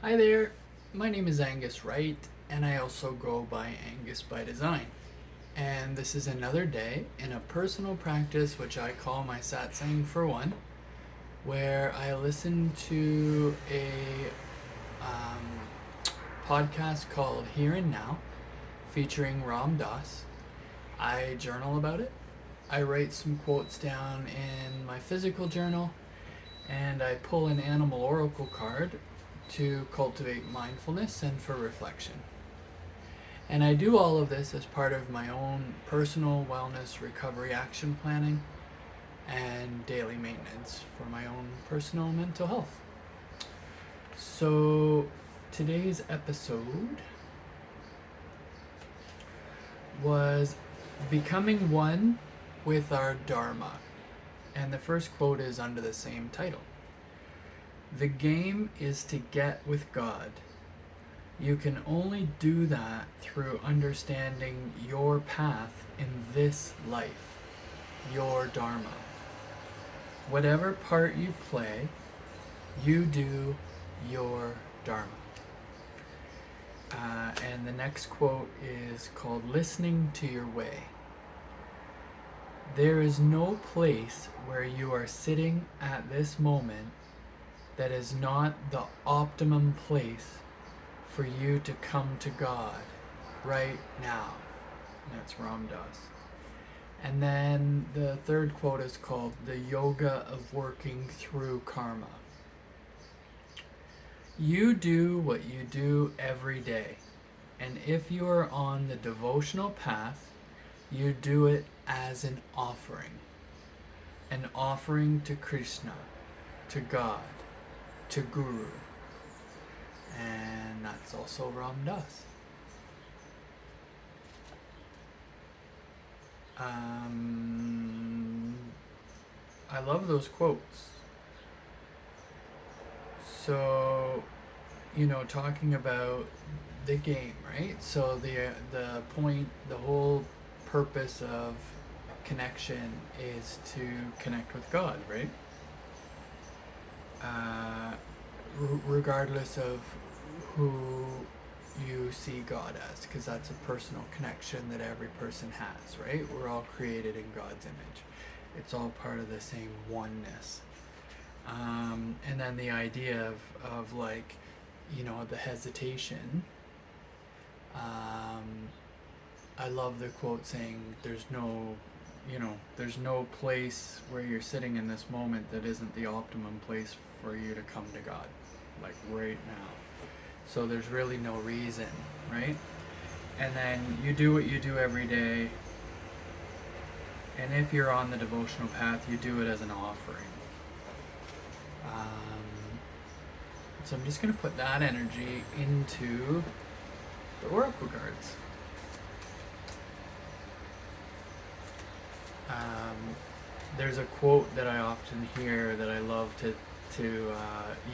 Hi there, my name is Angus Wright, and I also go by Angus By Design. And this is another day in a personal practice which I call my Satsang for One, where I listen to a um, podcast called Here and Now, featuring Ram Dass. I journal about it. I write some quotes down in my physical journal, and I pull an animal oracle card to cultivate mindfulness and for reflection. And I do all of this as part of my own personal wellness recovery action planning and daily maintenance for my own personal mental health. So today's episode was becoming one with our Dharma. And the first quote is under the same title. The game is to get with God. You can only do that through understanding your path in this life, your Dharma. Whatever part you play, you do your Dharma. And the next quote is called Listening to Your Way. There is no place where you are sitting at this moment that is not the optimum place for you to come to God right now. And that's Ram Dass. And then the third quote is called The Yoga of Working Through Karma. You do what you do every day. And if you are on the devotional path, you do it as an offering. An offering to Krishna, to God, to Guru. And that's also Ram Dass. I love those quotes. So, talking about the game, right? So the point, the whole purpose of connection is to connect with God, right? Regardless of who you see God as, because that's a personal connection that every person has, right? We're all created in God's image. It's all part of the same oneness. And then the idea of like, the hesitation. I love the quote saying, there's no place where you're sitting in this moment that isn't the optimum place for you to come to God, like right now. So there's really no reason, right? And then you do what you do every day. And if you're on the devotional path, you do it as an offering. So I'm just going to put that energy into the oracle cards. There's a quote that I often hear that I love to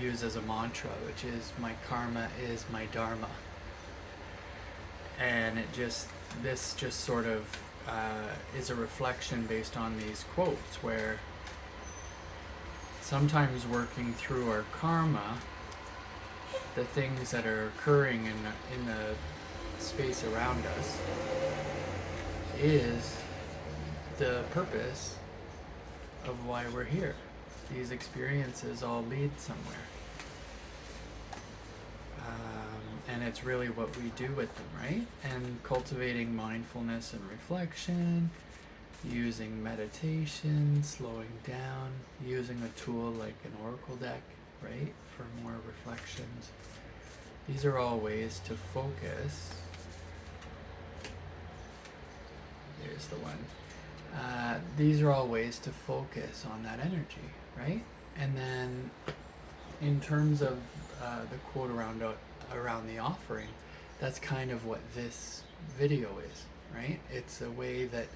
use as a mantra, which is "My karma is my dharma," and this just sort of is a reflection based on these quotes, where sometimes working through our karma, the things that are occurring in the space around us, is the purpose of why we're here. These experiences all lead somewhere. And it's really what we do with them, right? And cultivating mindfulness and reflection, using meditation, slowing down, using a tool like an oracle deck, right, for more reflections. These are all ways to focus. There's the one. These are all ways to focus on that energy, right? And then in terms of the quote around the offering, that's kind of what this video is, right? It's a way that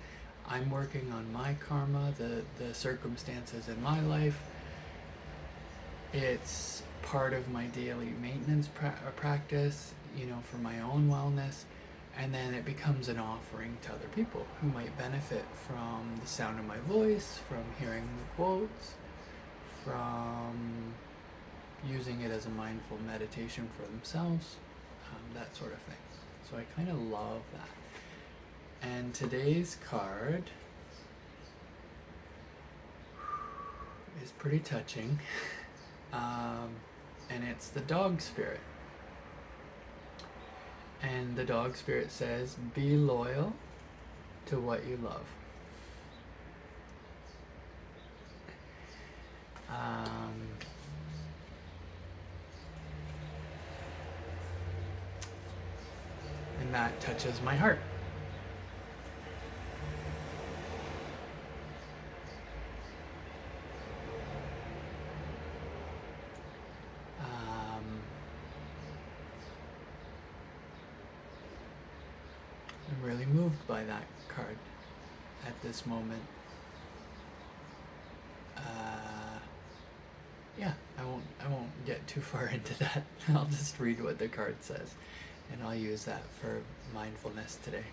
I'm working on my karma, the circumstances in my life. It's part of my daily maintenance practice, for my own wellness. And then it becomes an offering to other people who might benefit from the sound of my voice, from hearing the quotes, from using it as a mindful meditation for themselves, that sort of thing. So I kind of love that. And today's card is pretty touching, and it's the dog spirit. And the dog spirit says, be loyal to what you love. And that touches my heart. I'm really moved by that card at this moment. Yeah, I won't get too far into that. I'll just read what the card says, and I'll use that for mindfulness today.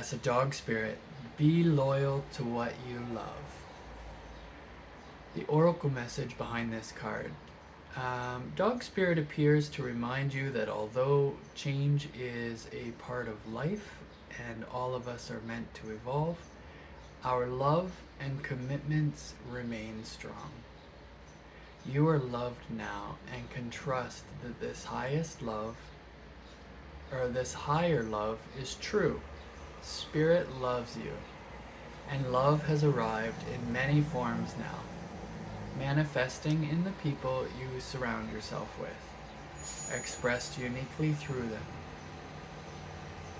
So dog spirit, be loyal to what you love. The oracle message behind this card. Dog spirit appears to remind you that although change is a part of life and all of us are meant to evolve, our love and commitments remain strong. You are loved now and can trust that this highest love, or this higher love, is true. Spirit loves you, and love has arrived in many forms now, manifesting in the people you surround yourself with, expressed uniquely through them.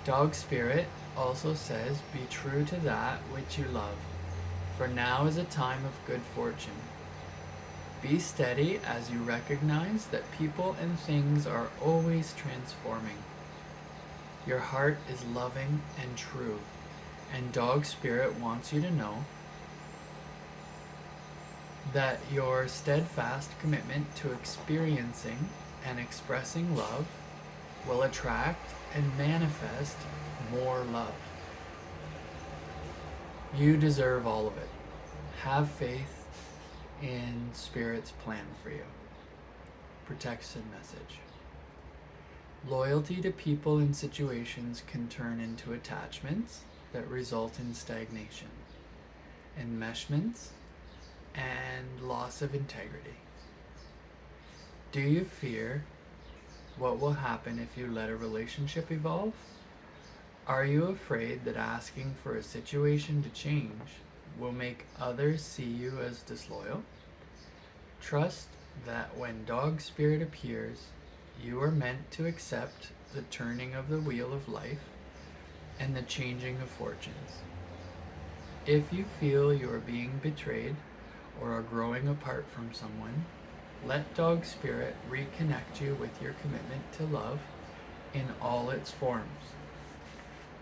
Dog spirit also says, be true to that which you love, for now is a time of good fortune. Be steady as you recognize that people and things are always transforming. Your heart is loving and true, and dog spirit wants you to know that your steadfast commitment to experiencing and expressing love will attract and manifest more love. You deserve all of it. Have faith in Spirit's plan for you. Protection message. Loyalty to people and situations can turn into attachments that result in stagnation, enmeshments, and loss of integrity. Do you fear what will happen if you let a relationship evolve? Are you afraid that asking for a situation to change will make others see you as disloyal? Trust that when dog spirit appears, you are meant to accept the turning of the wheel of life and the changing of fortunes. If you feel you are being betrayed or are growing apart from someone, let dog spirit reconnect you with your commitment to love in all its forms.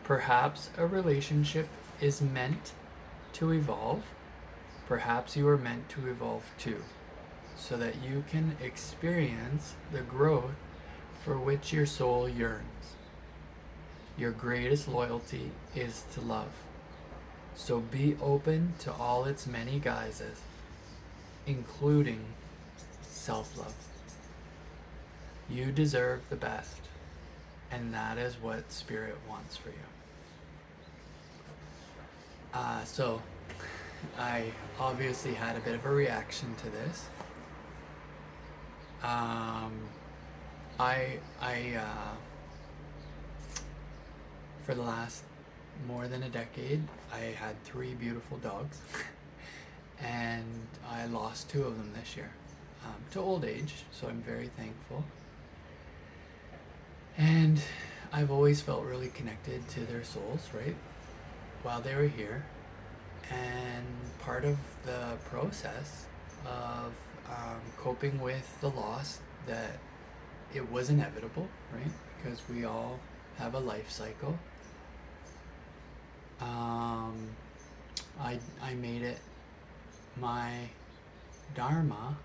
Perhaps a relationship is meant to evolve. Perhaps you are meant to evolve too, so that you can experience the growth for which your soul yearns. Your greatest loyalty is to love. So be open to all its many guises, including self-love. You deserve the best, and that is what Spirit wants for you. So I obviously had a bit of a reaction to this. For the last more than a decade, I had 3 beautiful dogs, and I lost 2 of them this year to old age, so I'm very thankful. And I've always felt really connected to their souls, right, while they were here. And part of the process of coping with the loss, that it was inevitable, right, because we all have a life cycle. I made it my Dharma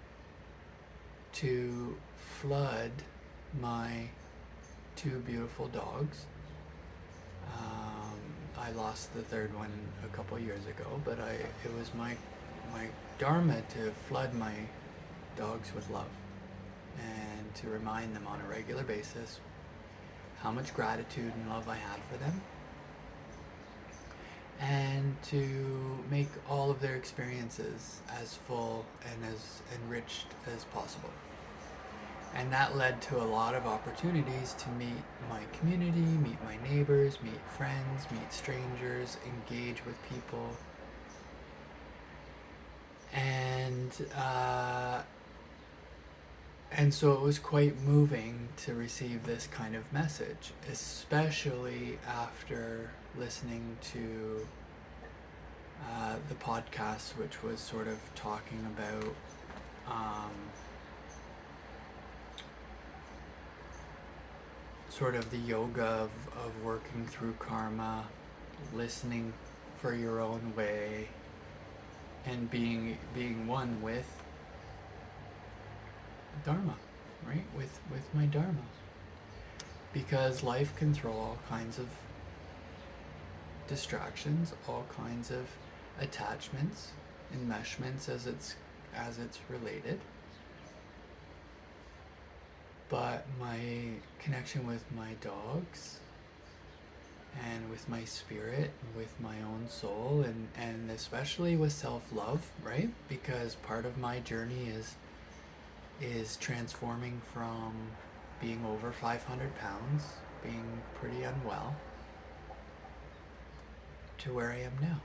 to flood my 2 beautiful dogs. I lost the 3rd one a couple years ago, but it was my Dharma to flood my dogs with love. and to remind them on a regular basis how much gratitude and love I had for them, and to make all of their experiences as full and as enriched as possible. And that led to a lot of opportunities to meet my community, meet my neighbors, meet friends, meet strangers, engage with people. And so it was quite moving to receive this kind of message, especially after listening to the podcast, which was sort of talking about sort of the yoga of working through karma, listening for your own way, and being one with Dharma, right? With my Dharma. Because life can throw all kinds of distractions, all kinds of attachments, enmeshments as it's related. But my connection with my dogs and with my spirit, with my own soul, and especially with self-love, right? Because part of my journey is transforming from being over 500 pounds, being pretty unwell, to where I am now.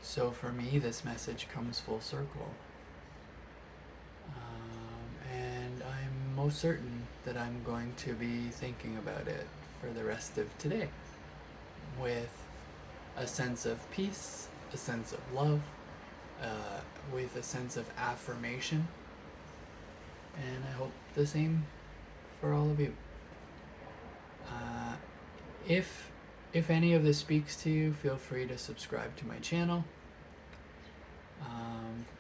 So for me, this message comes full circle. And I'm most certain that I'm going to be thinking about it for the rest of today, with a sense of peace, a sense of love, with a sense of affirmation. And I hope the same for all of you. If any of this speaks to you, feel free to subscribe to my channel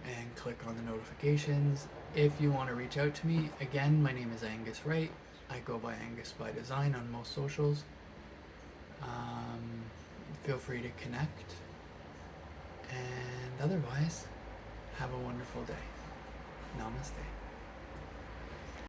and click on the notifications. If you want to reach out to me, again, my name is Angus Wright. I go by Angus By Design on most socials. Feel free to connect. And otherwise, have a wonderful day. Namaste.